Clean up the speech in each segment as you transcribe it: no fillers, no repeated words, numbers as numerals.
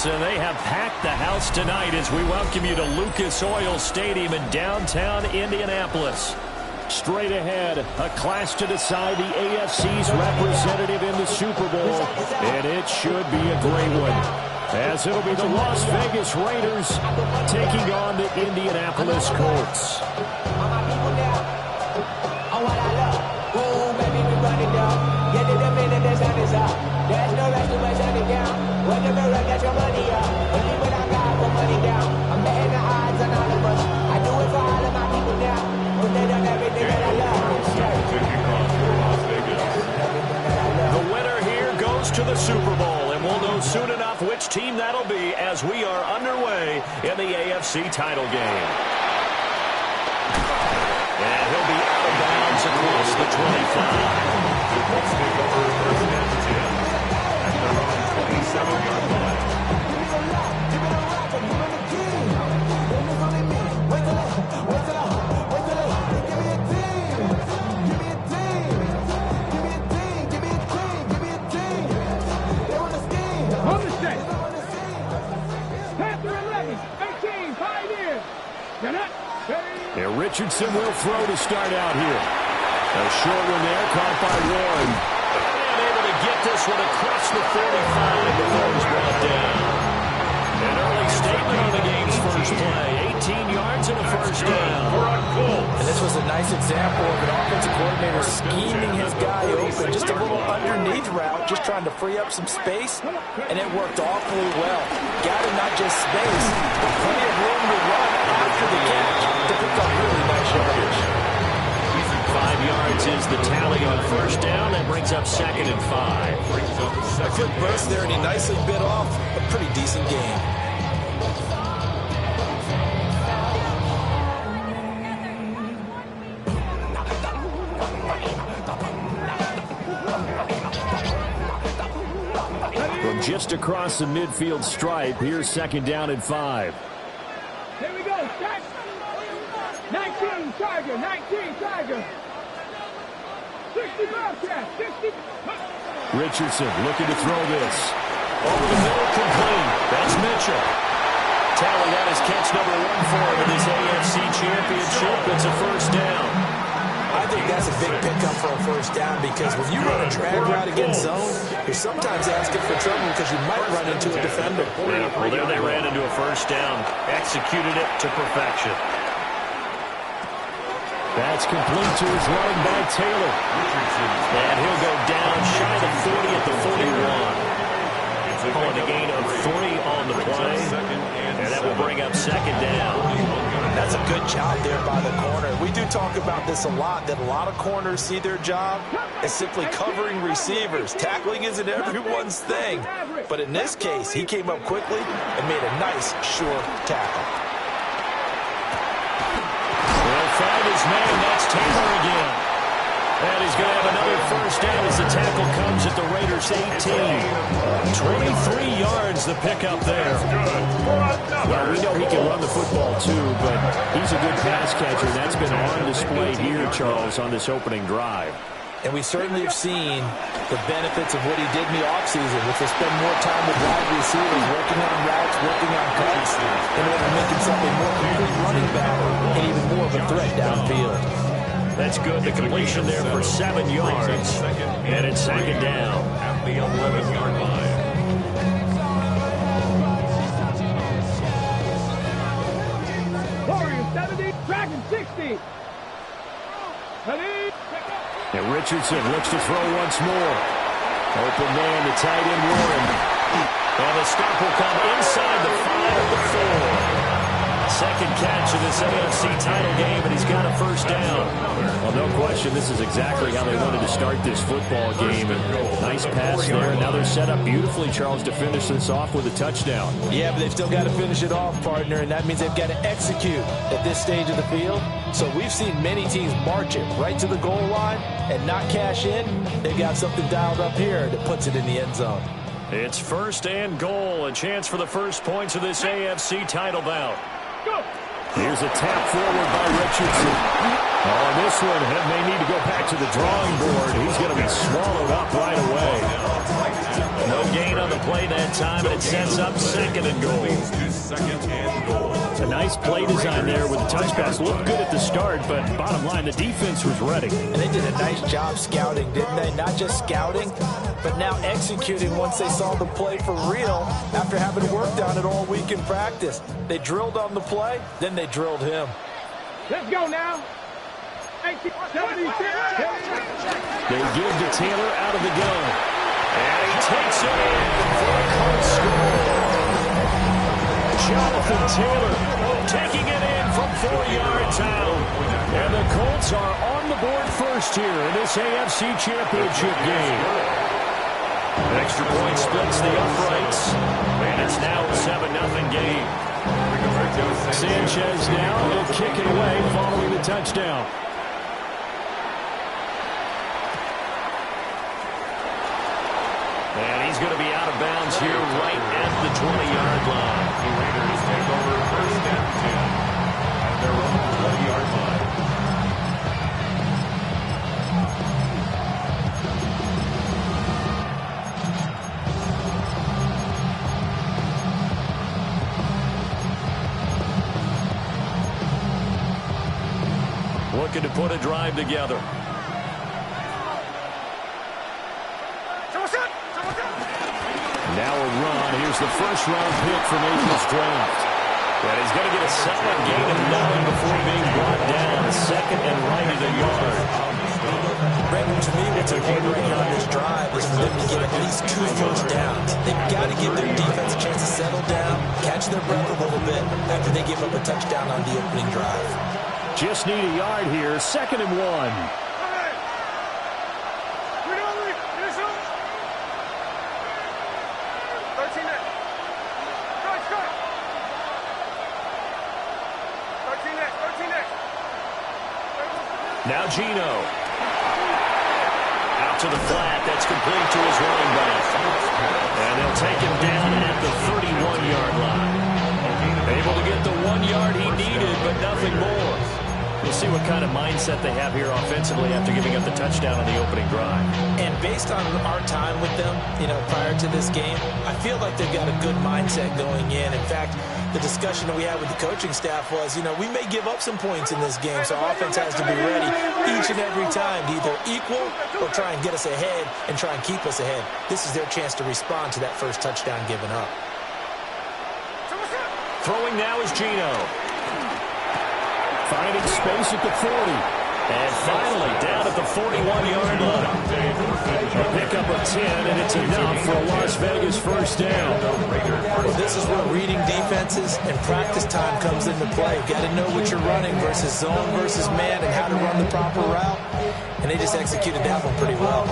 And they have packed the house tonight as we welcome you to Lucas Oil Stadium in downtown Indianapolis. Straight ahead, a clash to decide the AFC's representative in the Super Bowl, and it should be a great one, as it'll be the Las Vegas Raiders taking on the Indianapolis Colts. There's no rest to my shutting down. When the mirror gets your money up, believe when I got the money down. I'm betting the odds on all of us. I do it for all of my people now. But they done everything that I love. The winner here goes to the Super Bowl, and we'll know soon enough which team that'll be as we are underway in the AFC title game. And he'll be out of bounds across the 25. And Richardson will throw to start out here. A short one there, caught by Warren. And able to get this one across the 45 before he's brought down. An early statement on the game's first play. 18 yards and a first down. And this was a nice example of an offensive coordinator scheming his guy open. Just a little underneath route, just trying to free up some space. And it worked awfully well. Got him not just space, but plenty of room to run after the catch to pick up really nice yardage. 5 yards is the tally on first down. That brings up 2nd and 5. A quick burst there, and he nicely bit off a pretty decent game. From just across the midfield stripe, here's 2nd down and 5. Here we go, start. 19 Charger, 19 Charger. 60 Bobcat, 60. Richardson looking to throw this. Over the middle, complete. That's Mitchell. Tally, that is catch number 1 for him in this AFC Championship. It's a first down. I think that's a big pickup for a first down because when you run a drag route against zone, you're sometimes asking for trouble because you might run into a defender. Yeah, well, there they ran into a first down. Executed it to perfection. That's complete to his running back, Taylor. And he'll go down shy of 40 at the 41. Pulling a gain of 3 on the play. And that will bring up 2nd down. That's a good job there by the corner. We do talk about this a lot, that a lot of corners see their job as simply covering receivers. Tackling isn't everyone's thing. But in this case, he came up quickly and made a nice, short tackle. They'll find his man. That's Taylor again. And he's going to have another first down as the tackle comes at the Raiders' 18. 23 yards the pickup there. Well, we know he can run the football too, but he's a good pass catcher. That's been on display here, Charles, on this opening drive. And we certainly have seen the benefits of what he did in the offseason, which was spend more time with wide receivers, working on routes, working on cuts, in order to make himself a more complete running back and even more of a threat downfield. That's good. The completion there for 7 yards. And it's 2nd down. At the 11-yard line. Warriors 70, Dragon 60. Ready? And Richardson looks to throw once more. Open man to tight end Warren. And the stop will come inside the 5 of the 4. Second catch of this AFC title game, and he's got a first down. Well, no question, this is exactly how they wanted to start this football game. And nice pass there. Now they're set up beautifully, Charles, to finish this off with a touchdown. Yeah, but they've still got to finish it off, partner, and that means they've got to execute at this stage of the field. So we've seen many teams march it right to the goal line and not cash in. They've got something dialed up here that puts it in the end zone. It's 1st and goal, a chance for the first points of this AFC title bout. Here's a tap forward by Richardson. On this one, he may need to go back to the drawing board. He's going to be swallowed up right away. No gain on the play that time, and it sets up second and goal. A nice play design there with the touch pass. Looked good at the start, but bottom line, the defense was ready. And they did a nice job scouting, didn't they? Not just scouting, but now executing once they saw the play for real after having worked on it all week in practice. They drilled on the play, then they drilled him. Let's go now. 76. They give to Taylor out of the gun. And he takes it in for a Colts score. Jonathan Taylor taking it in from 4 yards out. And the Colts are on the board first here in this AFC Championship game. An extra point splits the uprights. And it's now a 7-0 game. Sanchez now will kick it away following the touchdown. And he's going to be out of bounds here right at the 20-yard line. The Raiders take over first and 10 at their own 20-yard line. Looking to put a drive together. Now a run. Here's the first-round pick from April's draft. And he's going to get a solid gain of 9 before being brought down. Second and right at the yard. Brandon, to me, what's important right here on this drive is for them to get at least 2 first downs. They've got to give their defense a chance to settle down, catch their breath a little bit after they give up a touchdown on the opening drive. Just need a yard here. Second and 1. Now Gino. Out to the flat. That's complete to his running back. And they'll take him down at the 31-yard line. Able to get the 1 yard he needed, but nothing more. We'll see what kind of mindset they have here offensively after giving up the touchdown on the opening drive. And based on our time with them, prior to this game, I feel like they've got a good mindset going in. In fact, the discussion that we had with the coaching staff was, we may give up some points in this game, so offense has to be ready each and every time to either equal or try and get us ahead and try and keep us ahead. This is their chance to respond to that first touchdown given up. Throwing now is Gino. Finding space at the 40. And finally, down at the 41-yard line. A pickup of 10, and it's enough for a Las Vegas first down. Well, this is where reading defenses and practice time comes into play. Got to know what you're running versus zone versus man and how to run the proper route. And they just executed that one pretty well.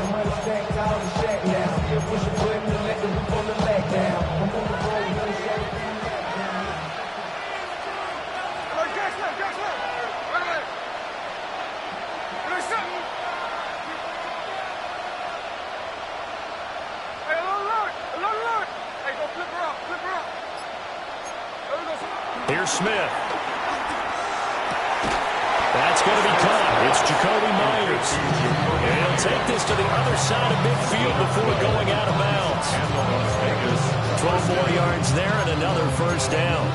Here's Smith. That's going to be caught. It's Jacoby Myers. And he'll take this to the other side of midfield before going out of bounds. 12 more yards there and another first down.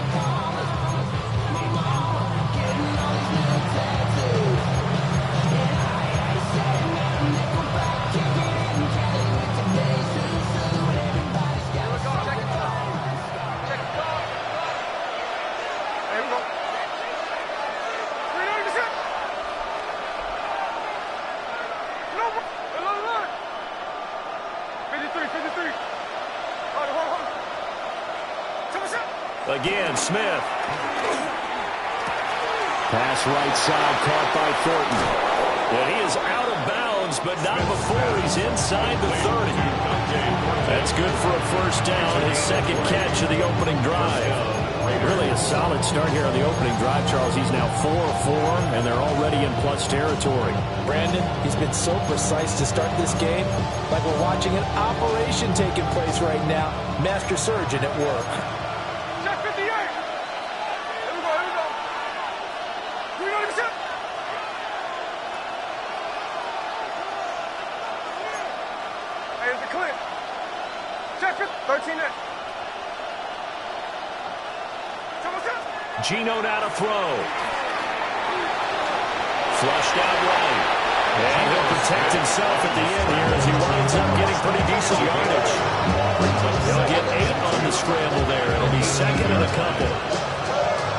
Again, Smith. Pass right side, caught by Thornton. And he is out of bounds, but not before he's inside the 30. That's good for a first down, his second catch of the opening drive. Really a solid start here on the opening drive, Charles. He's now 4 of 4, and they're already in plus territory. Brandon, he's been so precise to start this game, like we're watching an operation taking place right now. Master surgeon at work. Check Geno now to throw. Flushed out right. And he'll protect himself at the end here as he winds up getting pretty decent yardage. He'll get 8 on the scramble there. It'll be second and a couple.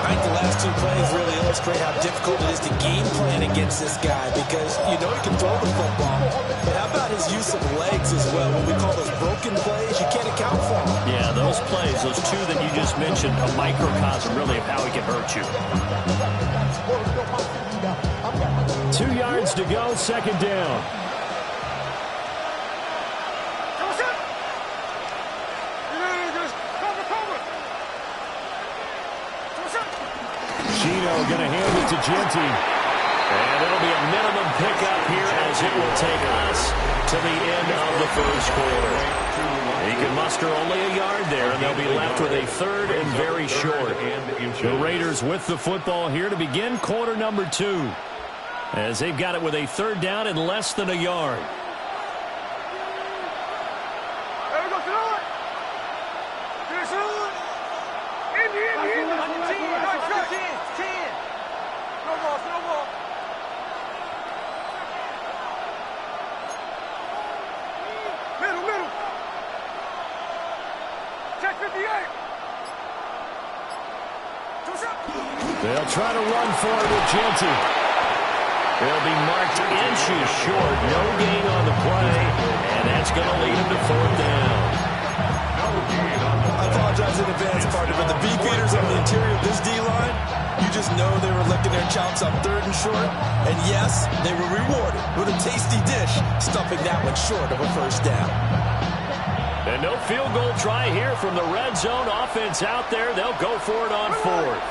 I think the last 2 plays really illustrate how difficult it is to game plan against this guy because you know he can throw the football. But how about his use of legs as well? What we call those broken plays, you can't account for them. Yeah, those plays, those 2 that you just mentioned, a microcosm really of how he can hurt you. 2 yards to go, second down. Geno going to hand it to Genty. And it'll be a minimum pickup here as it will take us to the end of the first quarter. He can muster only a yard there, and they'll be left with a third and very short. The Raiders with the football here to begin quarter number 2. As they've got it with a third down and less than a yard. They'll try to run for it with Genty. They'll be marked inches short. No gain on the play, and that's going to lead them to fourth down. I apologize in advance, partner, but the beefeaters on the interior of this D-line, you just know they were licking their chops on third and short. And yes, they were rewarded with a tasty dish, stuffing that one short of a first down. And no field goal try here from the red zone offense out there. They'll go for it on fourth.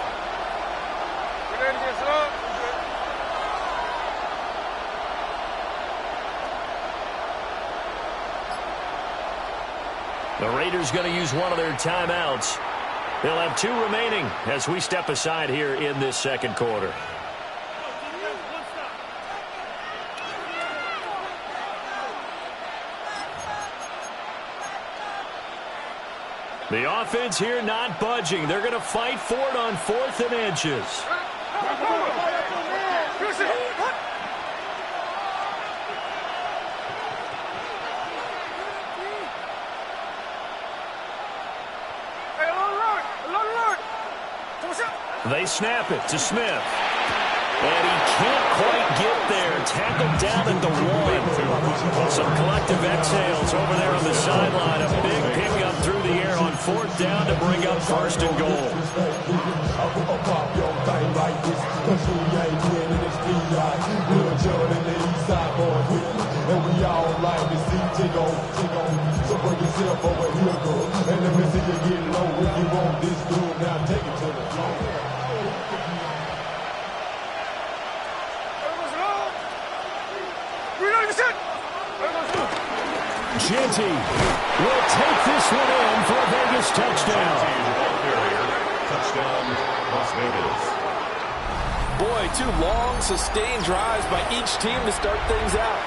The Raiders going to use one of their timeouts. They'll have 2 remaining as we step aside here in this second quarter. The offense here not budging. They're going to fight for it on 4th and inches. They snap it to Smith. And he can't quite get there. Tackled down at the 1. Some collective exhales over there on the sideline. A big pickup through the air on 4th down to bring up first and goal. And we all like to see tick on. So bring yourself over here, girl. And let me see you get low if you want this dude. Now take it to the floor. Genty will take this one in for a Vegas touchdown. Touchdown, Las Vegas. Boy, 2 long, sustained drives by each team to start things out.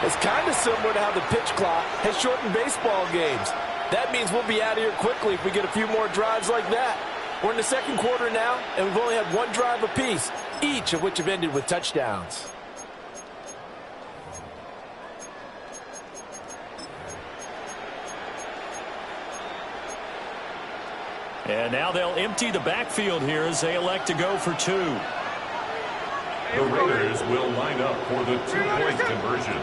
It's kind of similar to how the pitch clock has shortened baseball games. That means we'll be out of here quickly if we get a few more drives like that. We're in the second quarter now, and we've only had 1 drive apiece, each of which have ended with touchdowns. And now they'll empty the backfield here as they elect to go for 2. The Raiders will line up for the 2-point conversion.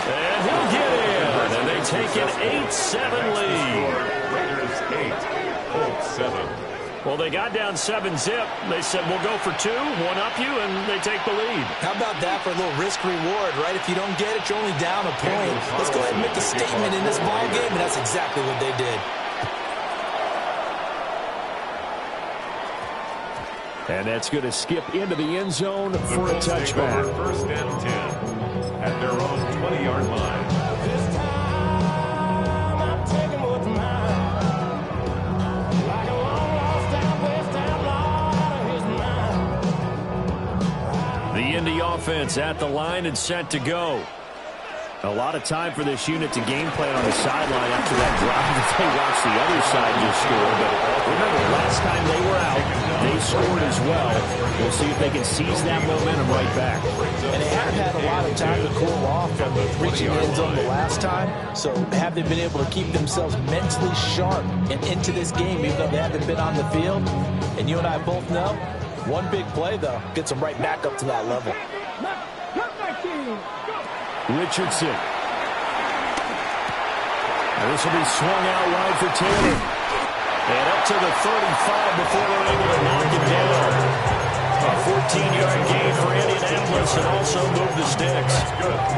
And he'll get in. And they take an 8-7 lead. Raiders 8, Colts 7. Well, they got down 7-zip. They said, we'll go for 2, 1-up you, and they take the lead. How about that for a little risk-reward, right? If you don't get it, you're only down a point. Let's go ahead and make a statement in this ball game, and that's exactly what they did. And that's going to skip into the end zone for a touchback. First and 10 at their own 20-yard line. This time I'm taking what's mine. Like a long-lost out-west outlaw out of his mind. The Indy offense at the line and set to go. A lot of time for this unit to game plan on the sideline after that drive that they watched the other side just score. But remember, last time they were out, they scored as well. We'll see if they can seize that momentum right back. And they haven't had a lot of time to cool off from reaching the end zone the last time. So have they been able to keep themselves mentally sharp and into this game, even though they haven't been on the field? And you and I both know, one big play, though, gets them right back up to that level. Richardson. This will be swung out wide for Taylor. And up to the 35 before they're able to knock it down. A 14-yard gain for Indianapolis and also move the sticks.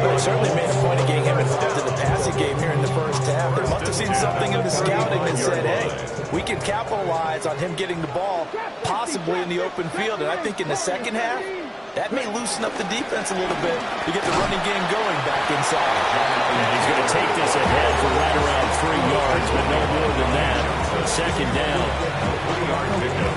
Well, they certainly made a point of getting him involved in the passing game here in the first half. They must have seen something in the scouting that said, hey, we can capitalize on him getting the ball possibly in the open field. And I think in the second half, that may loosen up the defense a little bit to get the running game going back inside. And he's going to take this ahead for right around 3 yards, but no more than that. Second down.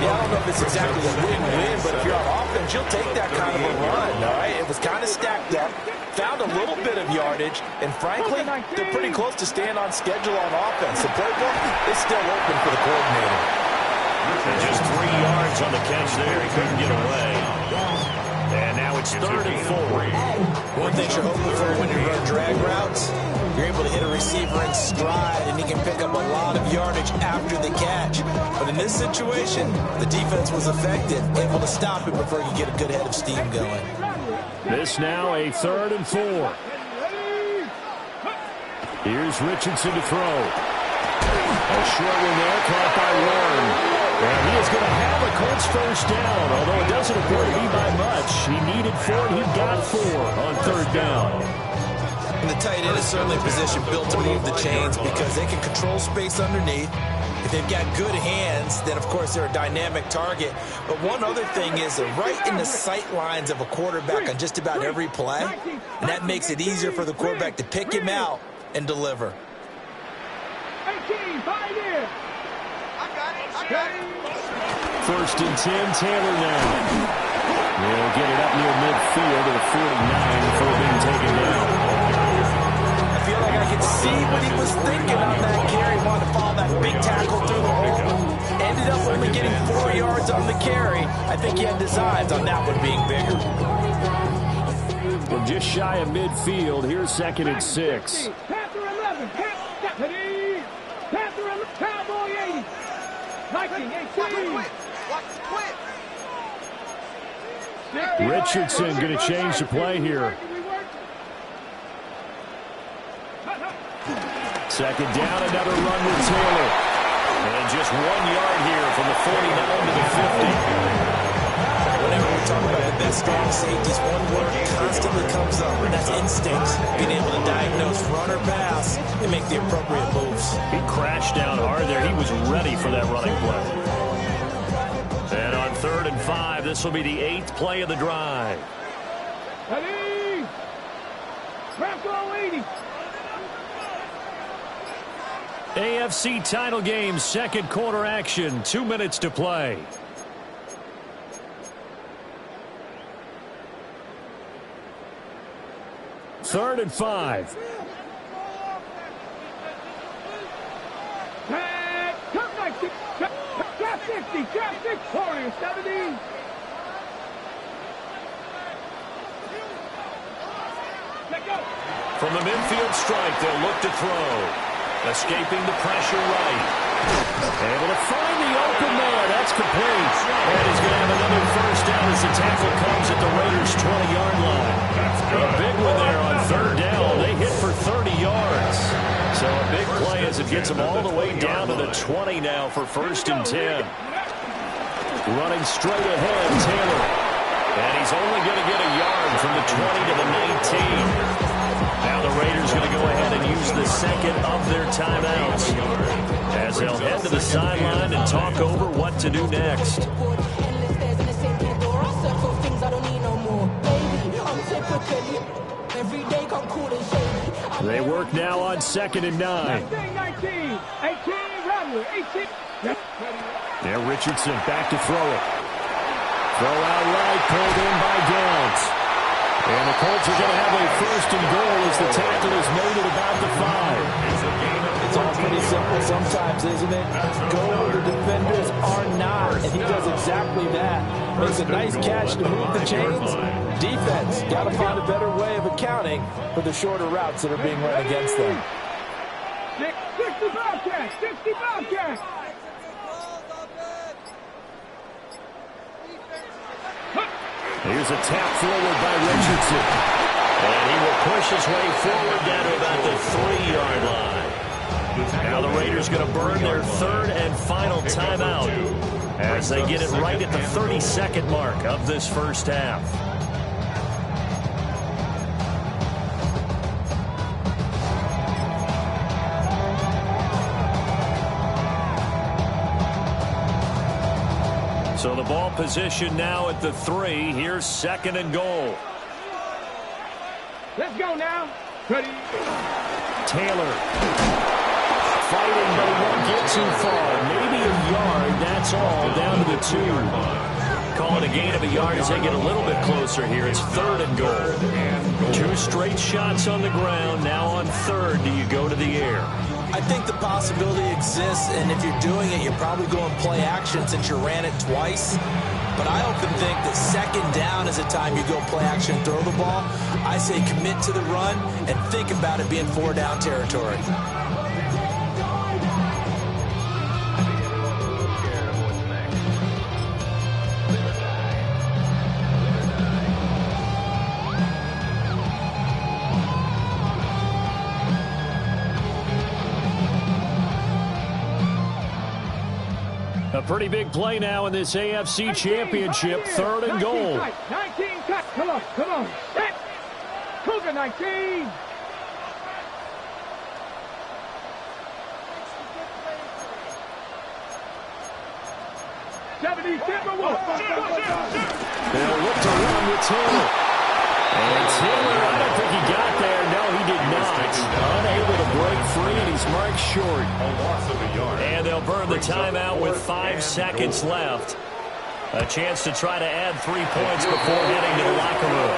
Yeah, I don't know if it's exactly a win-win, but if you're on offense, you'll take that kind of a run, all right? It was kind of stacked up, found a little bit of yardage, and frankly, they're pretty close to staying on schedule on offense. The playbook is still open for the coordinator. And just 3 yards on the catch there. He couldn't get away. And now it's 3rd and 4. One thing you're hoping for when you run drag routes, you're able to hit a receiver in stride, and he can pick up a lot of yardage after the catch. But in this situation, the defense was effective, able to stop it before he could get a good head of steam going. This now a 3rd and 4. Here's Richardson to throw. A short one there, caught by Warren. And he is going to have a Colts first down, although it doesn't appear to be by much. He needed 4, he got 4 on 3rd down. And the tight end is certainly a position built to move the chains because they can control space underneath. If they've got good hands, then of course they're a dynamic target. But one other thing is they're right in the sight lines of a quarterback on just about every play. And that makes it easier for the quarterback to pick him out and deliver. 18, 5 years. I got it. 1st and 10, Taylor now. They'll get it up near midfield to the 49 before being taken down. I feel like I can see what he was thinking on that carry. Wanted to follow that big tackle through the hole. Ended up only getting 4 yards on the carry. I think he had designs on that one being bigger. We're just shy of midfield. Here's 2nd and 6. Panther 11. Panther 11. Cowboy 80. Viking 18. Richardson going to change the play here. 2nd down, another run with Taylor. And just 1 yard here from the 49 to the 50. Whenever we talk about the best strong safeties, one word constantly comes up, and that's instincts. Being able to diagnose run or pass and make the appropriate moves. He crashed down hard there. He was ready for that running play. And on 3rd and 5, this will be the 8th play of the drive. Ready? Bronco 80. AFC title game, 2nd quarter action. 2 minutes to play. Third and 5. Trap 60, trap 6, Warriors 70. From the midfield strike, they'll look to throw. Escaping the pressure right. Able to find the open man. That's complete. And he's going to have another first down as the tackle comes at the Raiders' 20-yard line. A big one there on 3rd down. They hit for 30 yards. So a big play as it gets them all the way down to the 20 now for 1st and 10. Running straight ahead, Taylor. And he's only going to get a yard from the 20 to the 19. Now the Raiders going to go ahead and use the 2nd of their timeouts as they'll head to the sideline and talk over what to do next. They work now on 2nd and 9. 19, 18, Rattler, 18. Now Richardson back to throw it. Throw out right, pulled in by Downs. And the Colts are going to have a first and goal as the tackle is made at about the 5. It's all pretty simple sometimes, isn't it? Go where the defenders are not, and he does exactly that. Makes a nice catch to move the chains. Defense, got to find a better way of accounting for the shorter routes that are being run against them. 60 Bobcats, 60 Bobcats. Here's a tap forward by Richardson. And he will push his way forward down to about the 3-yard line. Now the Raiders going to burn their third and final timeout as they get it right at the 32nd mark of this first half. So the ball position now at the 3. Here's second and goal. Let's go now. Ready. Taylor fighting, but he won't get too far. Maybe a yard, that's all, down to the 2. Call it a gain of a yard as they get a little bit closer here. It's third and goal. 2 straight shots on the ground. Now on third, do you go to the air? I think the possibility exists, and if you're doing it, you're probably going play action since you ran it twice. But I often think that second down is the time you go play action and throw the ball. I say commit to the run and think about it being 4-down territory. A pretty big play now in this AFC Championship. Third and goal. 19 cut. Come on. Set. Cougar 19. They'll look to run with Taylor. And Taylor, I don't think he got there. No, he did not. Unable to break free, and he's marked short. And they'll burn the timeout with 5 seconds left. A chance to try to add 3 points before heading to the locker room.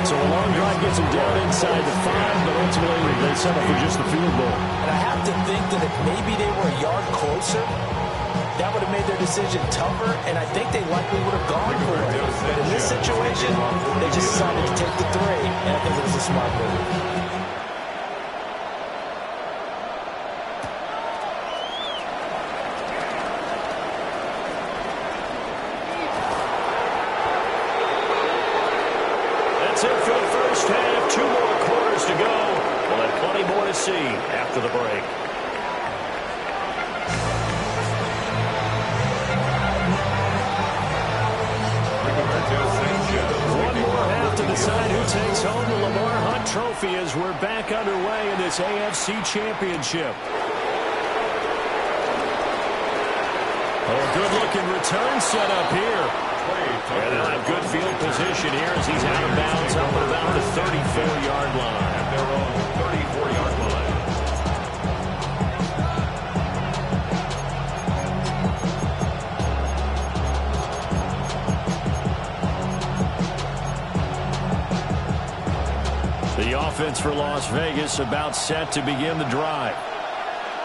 So a long drive gets them down inside the 5, but ultimately they settle for just the field goal. And I have to think that if maybe they were a yard closer, that would have made their decision tougher, and I think they likely would have gone for it. But in this situation, they just decided to take the 3, and I think it was a smart move. That's it for the first half. 2 more quarters to go. We'll have plenty more to see after the break. One more half to decide who takes home the Lamar Hunt Trophy as we're back underway in this AFC Championship. A good-looking return set up here. And they'll have good field position here as he's out of bounds up at about the 34-yard line. At their own 34-yard line. The offense for Las Vegas about set to begin the drive.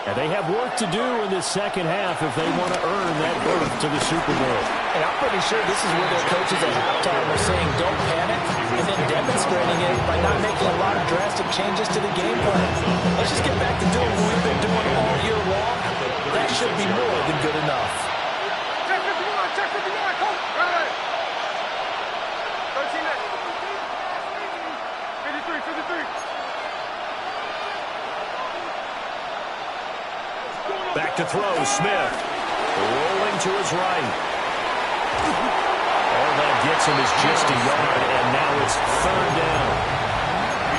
And they have work to do in this second half if they want to earn that berth to the Super Bowl. And I'm pretty sure this is where their coaches at halftime are saying don't panic, and then demonstrating it by not making a lot of drastic changes to the game plan. Let's just get back to doing what we've been doing all year long. That should be more than good enough. Check 51, check 51, coach. Right. 13 minutes. 53. Back to throw, Smith. Rolling to his right. All that gets him is just a yard, and now it's third down.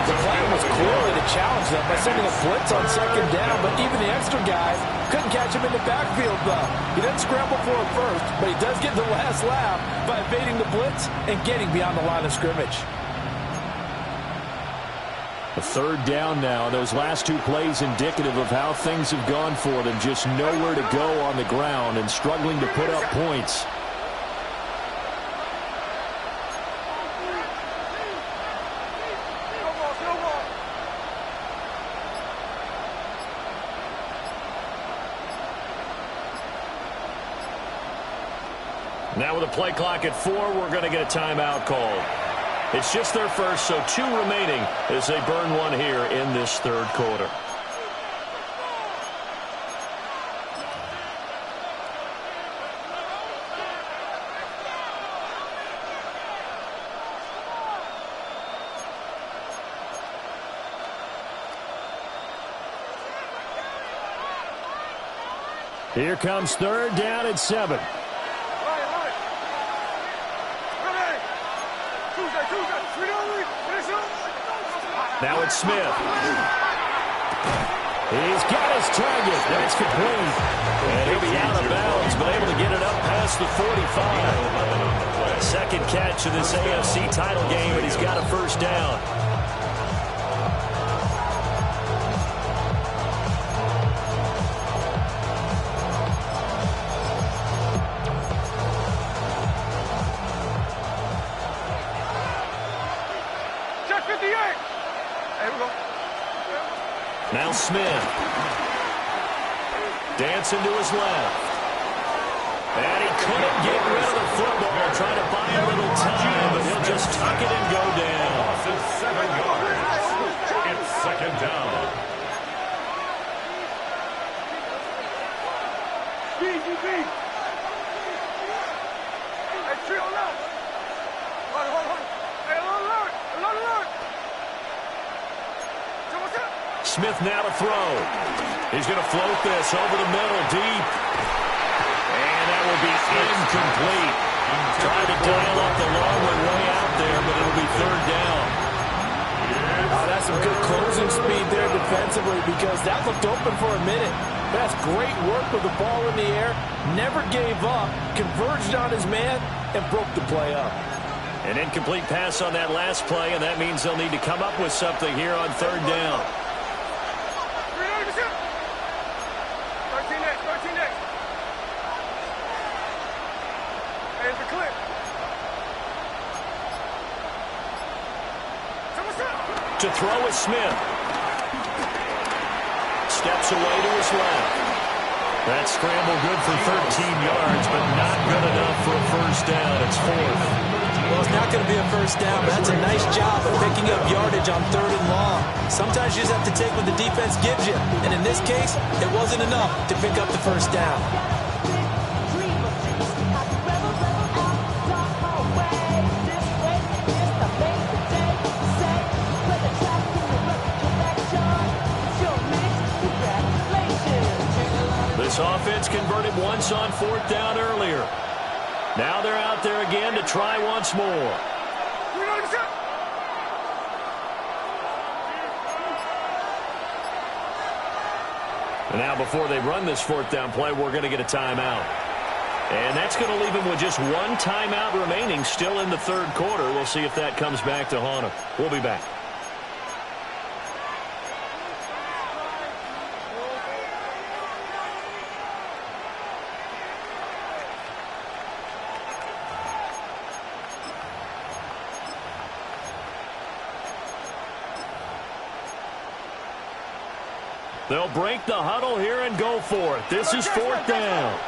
The plan was clearly to challenge them by sending a blitz on second down, but even the extra guys couldn't catch him in the backfield, though. He didn't scramble for it first, but he does get the last laugh by evading the blitz and getting beyond the line of scrimmage. A third down now. Those last 2 plays indicative of how things have gone for them. Just nowhere to go on the ground and struggling to put up points. Now with a play clock at 4, we're going to get a timeout called. It's just their first, so 2 remaining as they burn one here in this third quarter. Here comes third down and 7. Now it's Smith. He's got his target. That's complete. And he'll be out of bounds, but able to get it up past the 45. Second catch of this AFC title game, and he's got a first down. Now Smith. Dancing to his left. And he couldn't get rid of the football, trying to buy a little time, but he'll just tuck it and go down. 7 yards. It's second down. Speed. Hey, three on left. Hold. Hey, alert. Smith now to throw. He's going to float this over the middle, deep. And that will be incomplete. Trying to dial up the long one way out there, but it'll be third down. That's some good closing speed there defensively, because that looked open for a minute. That's great work with the ball in the air. Never gave up, converged on his man, and broke the play up. An incomplete pass on that last play, and that means they'll need to come up with something here on third down. 13 next. There's the clip. To throw is Smith. Steps away to his left. That scramble good for 13 yards, but not good enough for a first down. It's fourth. Well, it's not going to be a first down, but that's a nice job of picking up yardage on third and long. Sometimes you just have to take what the defense gives you, and in this case, it wasn't enough to pick up the first down. This offense converted once on fourth down earlier. Now they're out there again to try once more. And now before they run this fourth down play, we're going to get a timeout. And that's going to leave him with just one timeout remaining still in the third quarter. We'll see if that comes back to haunt him. We'll be back. They'll break the huddle here and go for it. This is fourth down.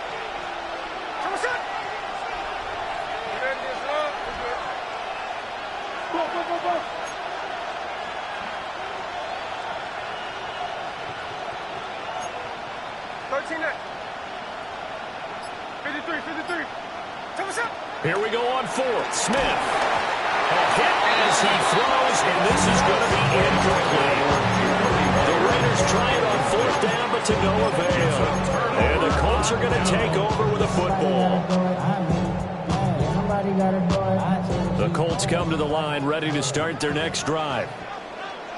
Here we go on fourth. Smith. A hit as he throws, and this is going to be incomplete. The Raiders try it on fourth down, but to no avail. And the Colts are going to take over with a football. The Colts come to the line ready to start their next drive.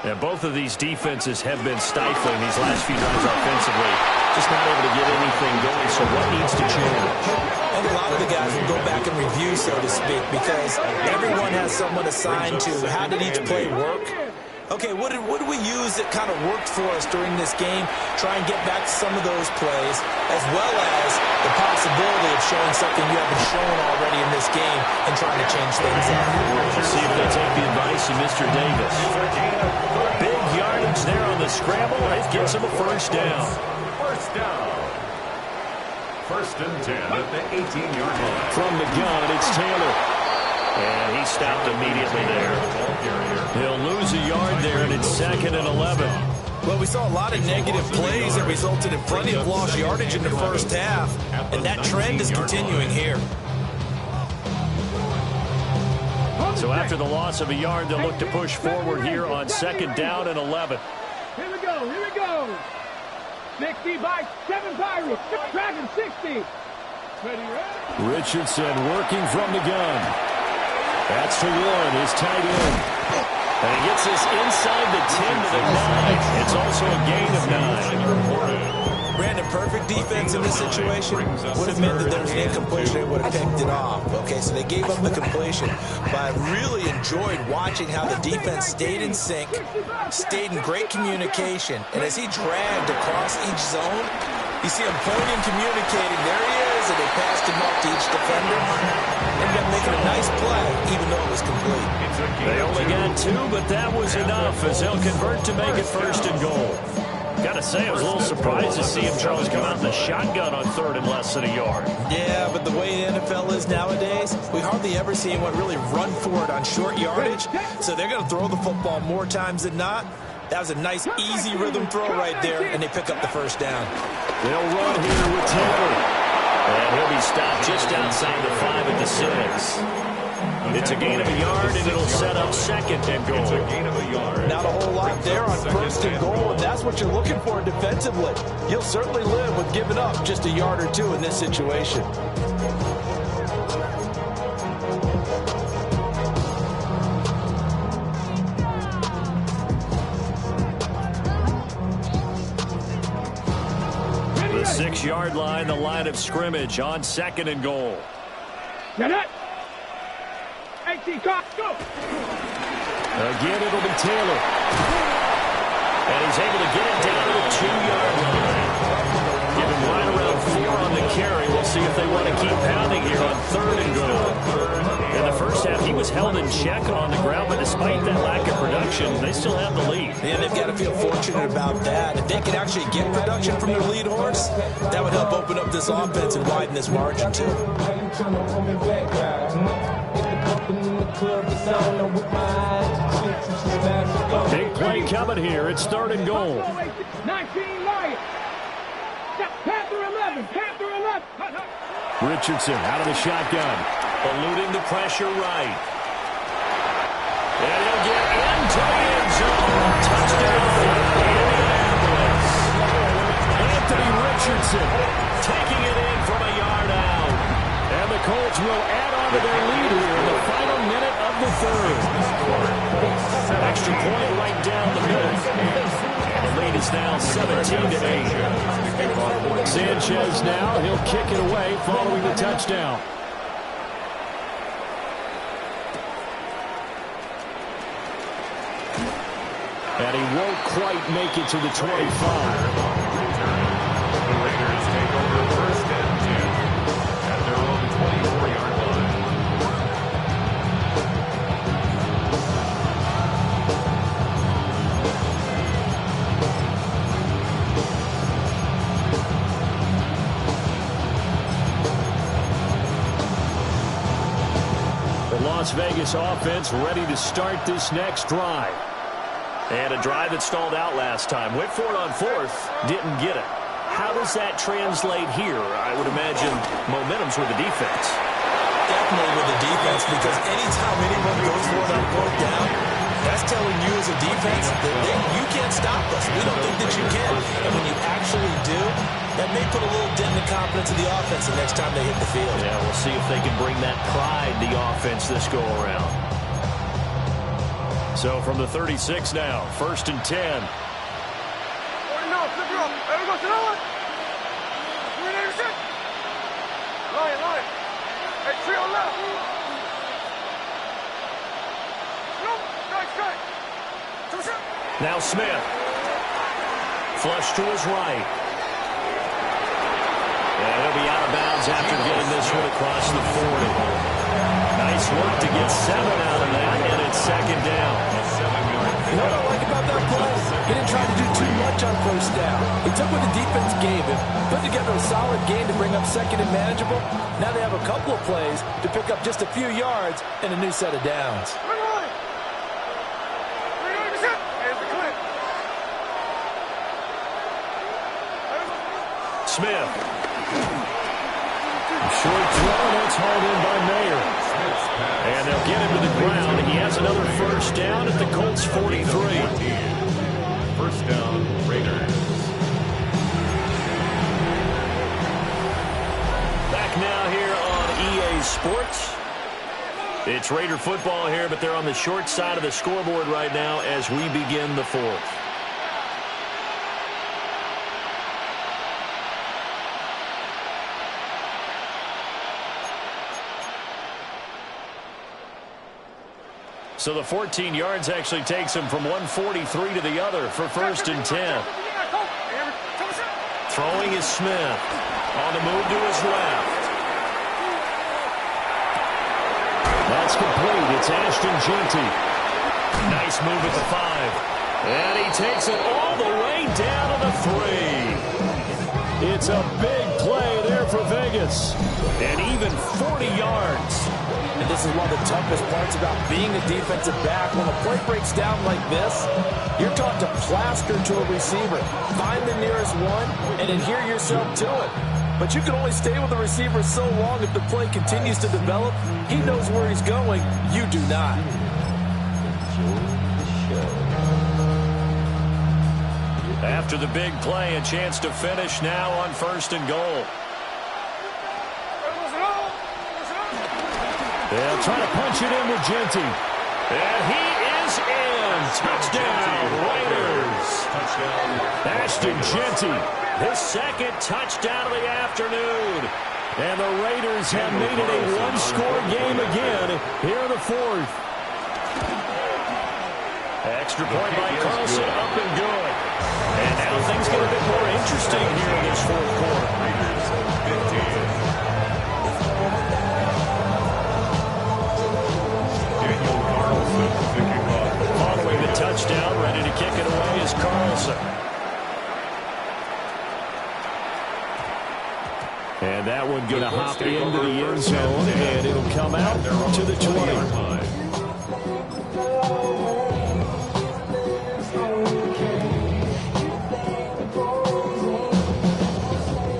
And both of these defenses have been stifling these last few drives offensively. Just not able to get anything going, so what needs to change? And a lot of the guys will go back and review, so to speak, because everyone has someone assigned to how did each play work. Okay, what did we use that kind of worked for us during this game? Try and get back to some of those plays, as well as the possibility of showing something you haven't shown already in this game and trying to change things up. We'll see if they take the advice of Mr. Davis. Big yardage there on the scramble, and it gets him a first down. First down. first and 10 at the 18-yard line. From the gun, it's Taylor. And he stopped immediately there. He'll lose a yard there, and it's 2nd and 11. Well, we saw a lot of negative plays that resulted in plenty of lost yardage in the first half, and that trend is continuing here. So after the loss of a yard, they'll look to push forward here on 2nd down and 11. Here we go, here we go. 60 by 7 Pirates. Dragon 60. Ready? Richardson working from the gun. That's to Warren, his tight end. And he gets this inside the 10 to the 9. It's also a gain of 9. Brandon, perfect defense in this situation would have meant that there was an incompletion. They would have picked it off. Okay, so they gave up the completion. But I really enjoyed watching how the defense stayed in sync, stayed in great communication. And as he dragged across each zone, you see him pointing, communicating. There he is, and they passed him up to each defender. Ended up making a nice play, even though it was complete. They only got 2, but that was enough as they'll convert to make it 1st and goal. Gotta say, I was a little surprised to see him, Charles, come out in the shotgun on 3rd and less than a yard. Yeah, but the way the NFL is nowadays, we hardly ever see anyone really run for it on short yardage. So they're going to throw the football more times than not. That was a nice, easy rhythm throw right there, and they pick up the 1st down. They'll run here with Taylor. And he'll be stopped just outside the 5 at the 6. It's a gain of a yard, and it'll set up 2nd and goal. It's a gain of a yard. Not a whole lot there on 1st and goal, and that's what you're looking for defensively. You'll certainly live with giving up just a yard or 2 in this situation. The 6-yard line, the line of scrimmage on 2nd and goal. Get it. 18, go. Again, it'll be Taylor. And he's able to get it down to the 2-yard line. Give him right around 4 on the carry. We'll see if they want to keep pounding here on 3rd and goal. In the first half, he was held in check on the ground, but despite that lack of production, they still have the lead. And they've got to feel fortunate about that. If they can actually get production from their lead horse, that would help open up this offense and widen this margin, too. Big play coming here. It's 3rd and goal. 19 Lions. Panther 11. Panther 11. Richardson out of the shotgun. Eluding the pressure right. And he'll get into the end zone. Touchdown, Indianapolis. Anthony Richardson taking it in from a yard out. And the Colts will add on to their lead here in the final minute of the 3rd. Extra point right down the middle. The lead is now 17-8. Sanchez now, he'll kick it away following the touchdown. And he won't quite make it to the 25. The Raiders take over 1st and 10 at their own 24-yard line. The Las Vegas offense ready to start this next drive. And a drive that stalled out last time. Went for it on 4th, didn't get it. How does that translate here? I would imagine momentum's with the defense. Definitely with the defense, because anytime anyone goes for it on 4th down, that's telling you as a defense that you can't stop us. We don't think that you can. And when you actually do, that may put a little dent in the confidence of the offense the next time they hit the field. Yeah, we'll see if they can bring that pride, the offense, this go around. So from the 36 now, 1st and 10. No, flip it up. There we go. Sit down. Line. Hey, trio left. No, nice cut. Now Smith. Flush to his right. And he'll be out of bounds after getting this one across the 40. Nice work to get 7 out of that, and it's 2nd down. You know what I like about that play? He didn't try to do too much on first down. He took what the defense gave him, put together a solid game to bring up second and manageable. Now they have a couple of plays to pick up just a few yards and a new set of downs. Smith. Short throw, and it's hauled in by Mayer. And they'll get him to the ground. He has another first down at the Colts 43. First down, Raiders. Back now here on EA Sports. It's Raider football here, but they're on the short side of the scoreboard right now as we begin the fourth. So the 14 yards actually takes him from 143 to the other for first and 10. Throwing is Smith. On the move to his left. That's complete. It's Ashton Jeanty. Nice move at the 5. And he takes it all the way down to the 3. It's a big play there for Vegas. And even 40 yards. And this is one of the toughest parts about being a defensive back. When a play breaks down like this, you're taught to plaster to a receiver. Find the nearest one and adhere yourself to it. But you can only stay with the receiver so long if the play continues to develop. He knows where he's going. You do not. After the big play, a chance to finish now on first and goal. They'll try to punch it in with Jeanty. And he is in. Touchdown, Raiders. Ashton Jeanty, his second touchdown of the afternoon. And the Raiders have made it a one-score game again here in the fourth. Extra point by Carlson, up and good. And now things get a bit more interesting here in this fourth quarter. Raiders 15. Following the touchdown, ready to kick it away is Carlson. And that one going to hop into the end zone, and it'll come out to the 20.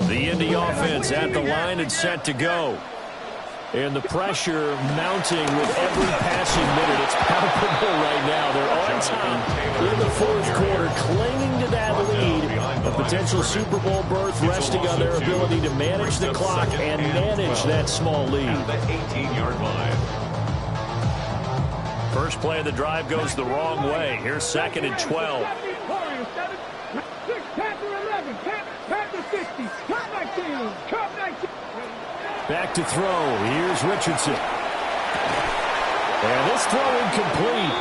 The Indy offense at the line and set to go. And the pressure mounting with every passing minute. It's palpable right now. They're on top in the fourth quarter, clinging to that lead. A potential Super Bowl berth resting on their ability to manage the clock and manage that small lead. That 18-yard line. First play of the drive goes the wrong way. Here's second and 12. Back to throw. Here's Richardson. And this throw incomplete.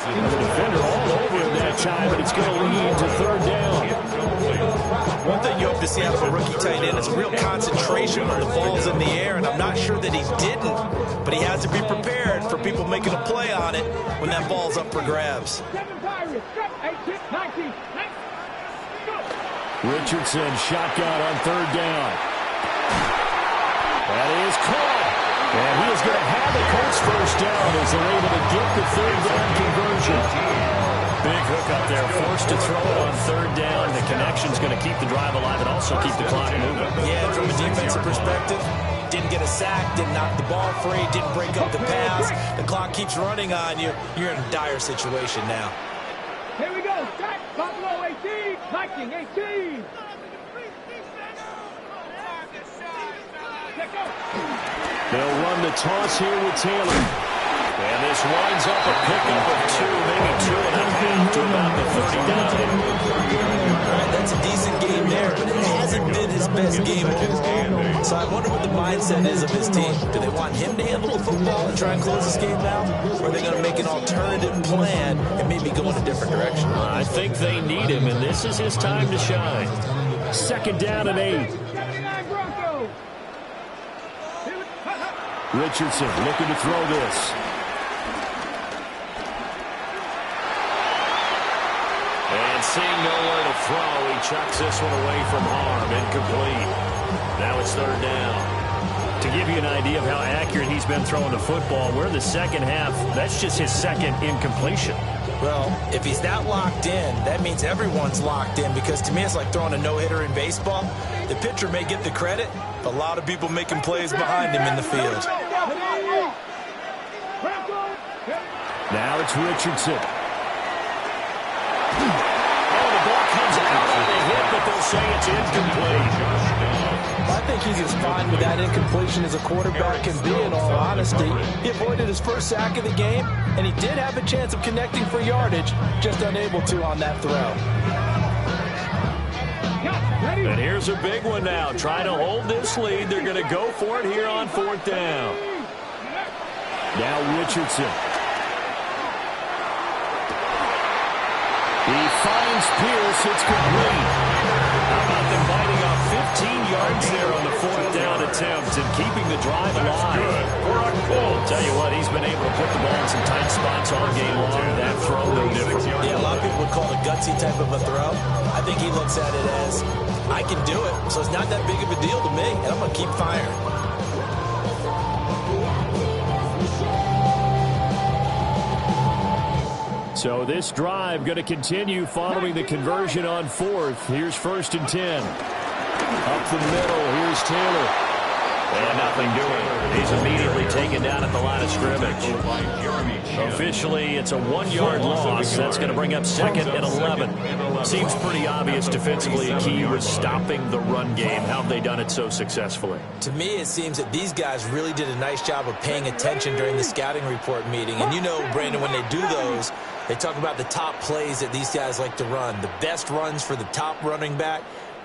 The defender all over him that time, but it's going to lead to third down. One thing you hope to see out of a rookie tight end is a real concentration when the ball's in the air, and I'm not sure that he didn't, but he has to be prepared for people making a play on it when that ball's up for grabs. Richardson shotgun on third down. That is caught. And he is going to have the Colts first down as they're able to get the third down conversion. Big hook up there, forced to throw it on third down. The connection's going to keep the drive alive and also keep the clock moving. Yeah, from a defensive perspective, didn't get a sack, didn't knock the ball free, didn't break up the pass. The clock keeps running on you. You're in a dire situation now. Here we go. Sack, Buffalo 18, Viking 18. They'll run the toss here with Taylor. And this winds up a pickup of 2, maybe 2.5 to about the 39. All right, that's a decent game there, but it hasn't been his best game all. So I wonder what the mindset is of his team. Do they want him to handle the football and try and close this game out? Or are they going to make an alternative plan and maybe go in a different direction? I think they need him, and this is his time to shine. Second down and 8. Richardson looking to throw this. And seeing nowhere to throw, he chucks this one away from harm. Incomplete. Now it's third down. To give you an idea of how accurate he's been throwing the football, we're in the second half. That's just his second incompletion. Well, if he's not locked in, that means everyone's locked in, because to me it's like throwing a no-hitter in baseball. The pitcher may get the credit, but a lot of people making plays behind him in the field. Now it's Richardson. Oh, the ball comes out on the hit, but they'll say it's incomplete. I think he's as fine with that incompletion as a quarterback can be, in all honesty. He avoided his first sack of the game, and he did have a chance of connecting for yardage, just unable to on that throw. And here's a big one now. Trying to hold this lead. They're going to go for it here on fourth down. Now Richardson. He finds Pierce. It's complete. How about them biting off 15 yards there on the fourth down attempt and keeping the drive alive? Tell you what, he's been able to put the ball in some tight spots all game long. That throw, no different. Yeah, a lot of people would call it a gutsy type of a throw. I think he looks at it as, I can do it, so it's not that big of a deal to me, and I'm going to keep firing. So this drive going to continue following the conversion on fourth. Here's 1st and 10. Up the middle, here's Taylor. And nothing doing. He's immediately taken down at the line of scrimmage. Officially, it's a 1-yard loss. That's going to bring up 2nd and 11. Seems pretty obvious defensively a key was stopping the run game. How have they done it so successfully? To me, it seems that these guys really did a nice job of paying attention during the scouting report meeting. And you know, Brandon, when they do those, they talk about the top plays that these guys like to run. The best runs for the top running back,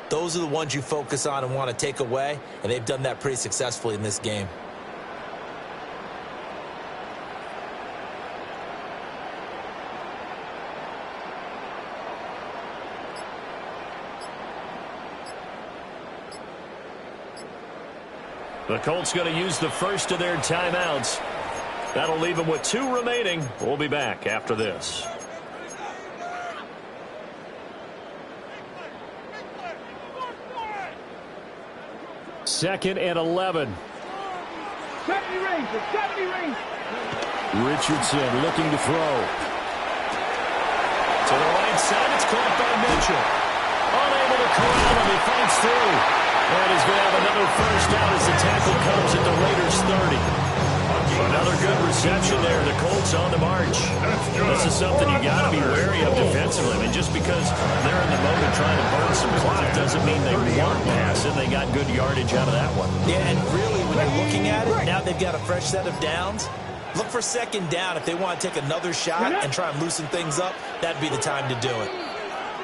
those are the ones you focus on and want to take away, and they've done that pretty successfully in this game. The Colts going to use the first of their timeouts. That'll leave them with 2 remaining. We'll be back after this. 2nd and 11. 70 range, 70 range. Richardson looking to throw. To the right side, it's caught by Mitchell. Unable to corral him, he fights through. And he's going to have another first down as the tackle comes at the Raiders' 30. Another good reception there. The Colts on the march. This is something you got to be wary of defensively. I mean, just because they're in the mode of trying to burn some clock doesn't mean they weren't passing. They got good yardage out of that one. Yeah, and really, when you're looking at it, now they've got a fresh set of downs. Look for 2nd down. If they want to take another shot and try and loosen things up, that'd be the time to do it.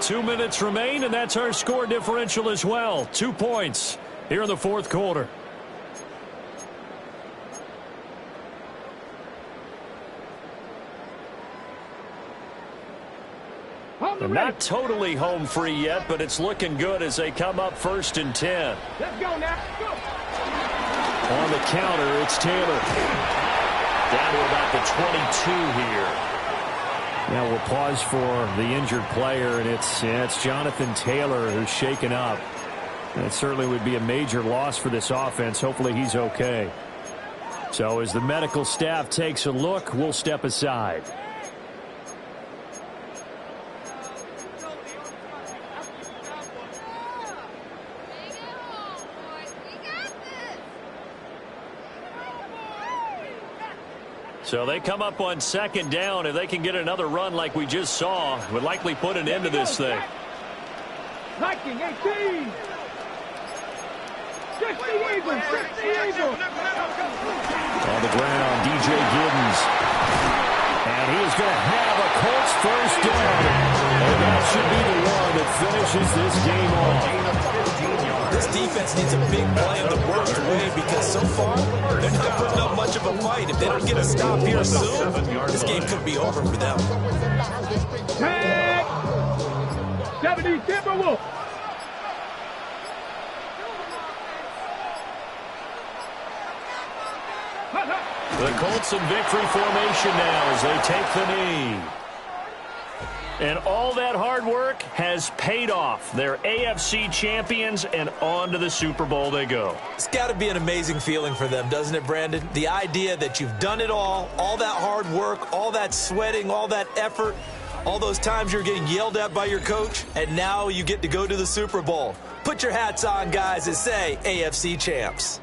2 minutes remain, and that's our score differential as well. 2 points here in the fourth quarter. They're not totally home free yet, but it's looking good as they come up 1st and 10. Let's go now. Go. On the counter, it's Taylor. Down to about the 22 here. Now we'll pause for the injured player, and it's Jonathan Taylor who's shaken up. That certainly would be a major loss for this offense. Hopefully he's okay. So as the medical staff takes a look, we'll step aside. So they come up on 2nd down. If they can get another run like we just saw, would likely put an end to this thing. Viking 18. 60 Eagles, 60 Eagles. On the ground, DJ Giddens. And he is going to have a Colts first down. And that should be the one that finishes this game off. This defense needs a big play in the worst way, because so far, they're not putting up much of a fight. If they don't get a stop here soon, this game could be over for them. Tag. 70 Timberwolves. The Colts in victory formation now as they take the knee. And all that hard work has paid off. They're AFC champions, and on to the Super Bowl they go. It's got to be an amazing feeling for them, doesn't it, Brandon? The idea that you've done it all that hard work, all that sweating, all that effort, all those times you're getting yelled at by your coach, and now you get to go to the Super Bowl. Put your hats on, guys, and say AFC champs.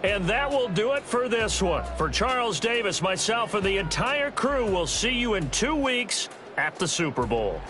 And that will do it for this one. For Charles Davis, myself, and the entire crew, we'll see you in 2 weeks at the Super Bowl.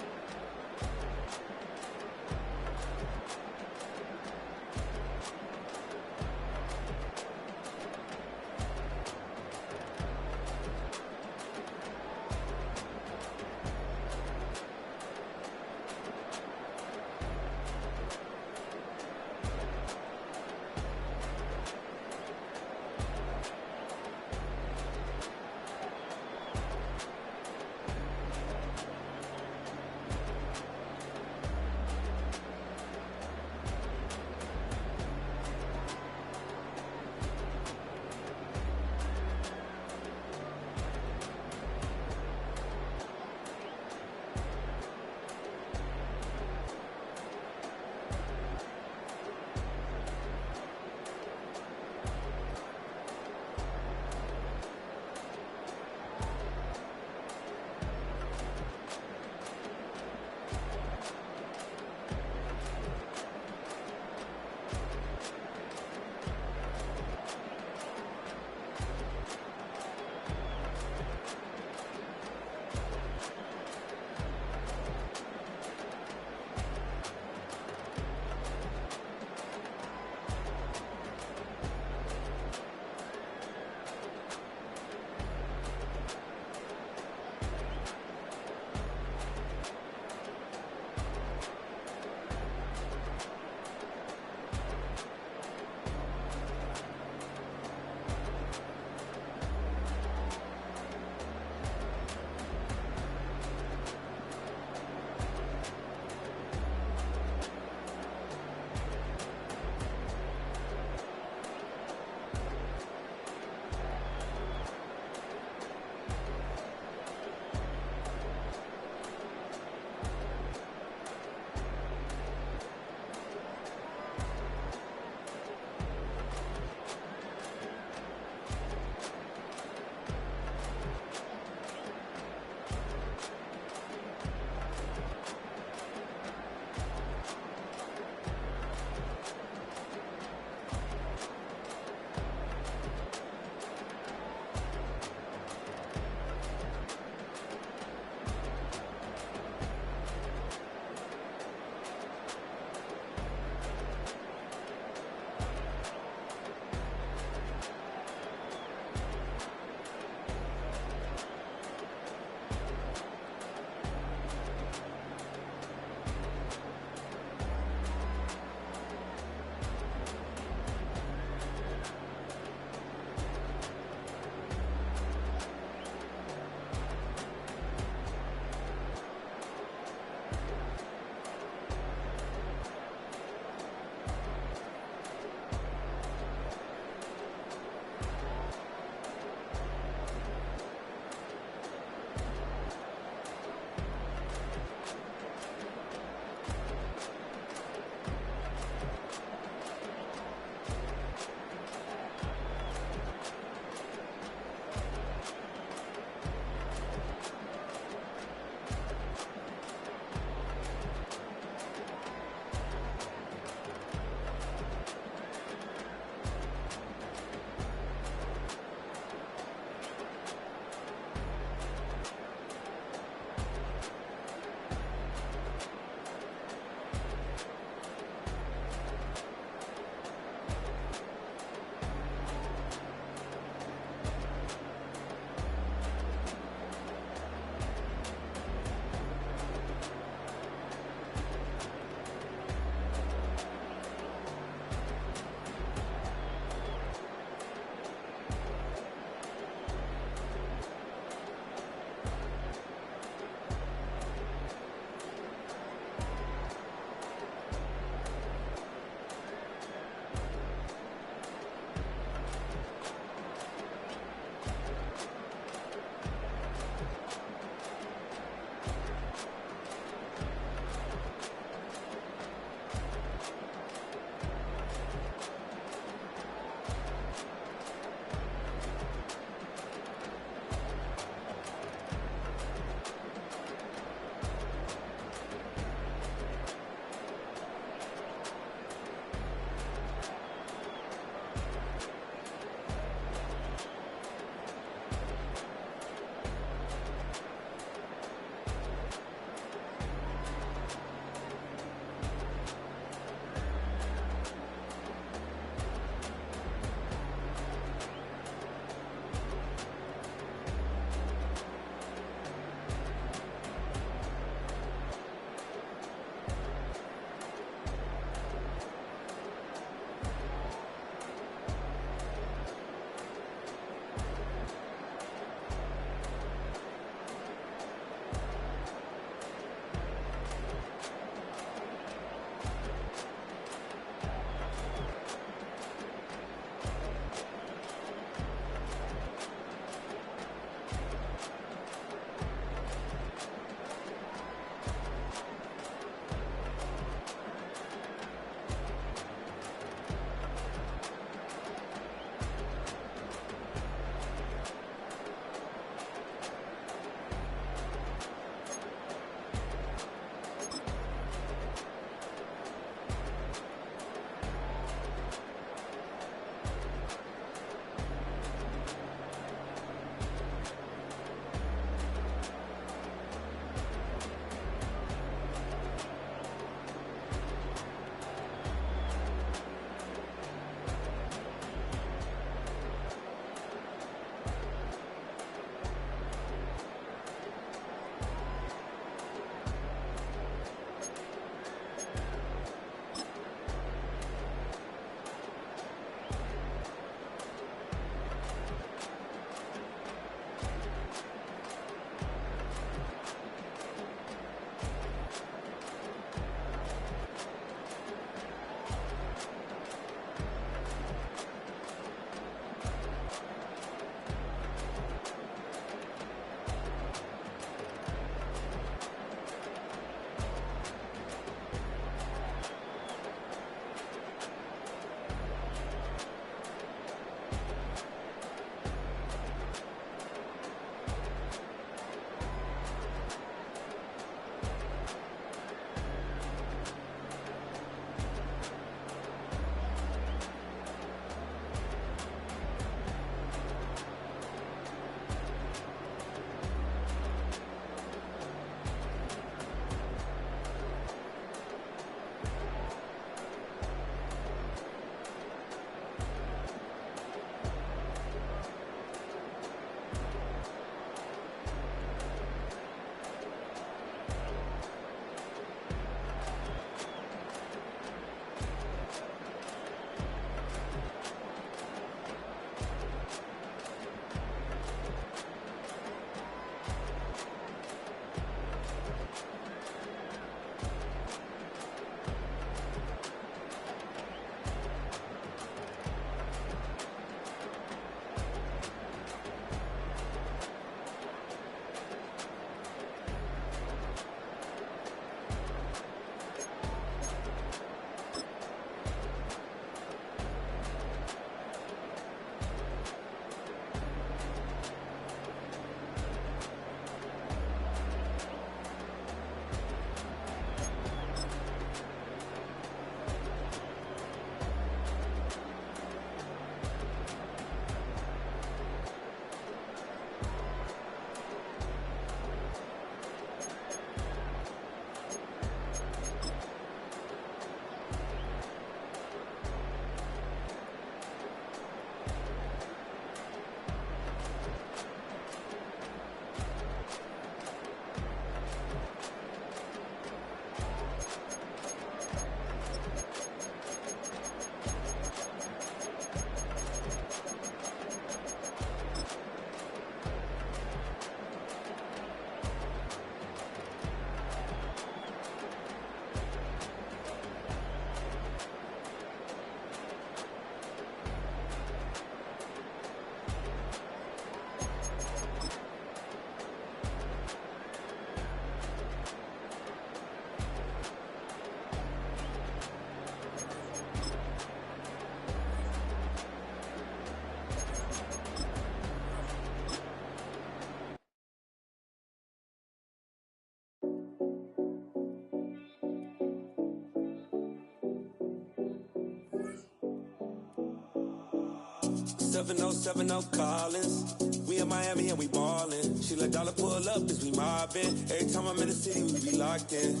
707 Collins. We in Miami and we ballin'. She let dollar pull up cause we mobbin'. Every time I'm in the city, we be locked in.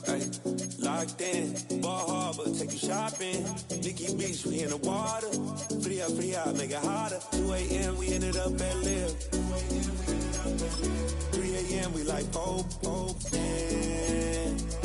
Ay, locked in. Ball Harbor, take you shopping. Nikki Beach, we in the water. Free up, make it hotter. 2 a.m., we ended up at Live. 3 a.m., we like, oh, man.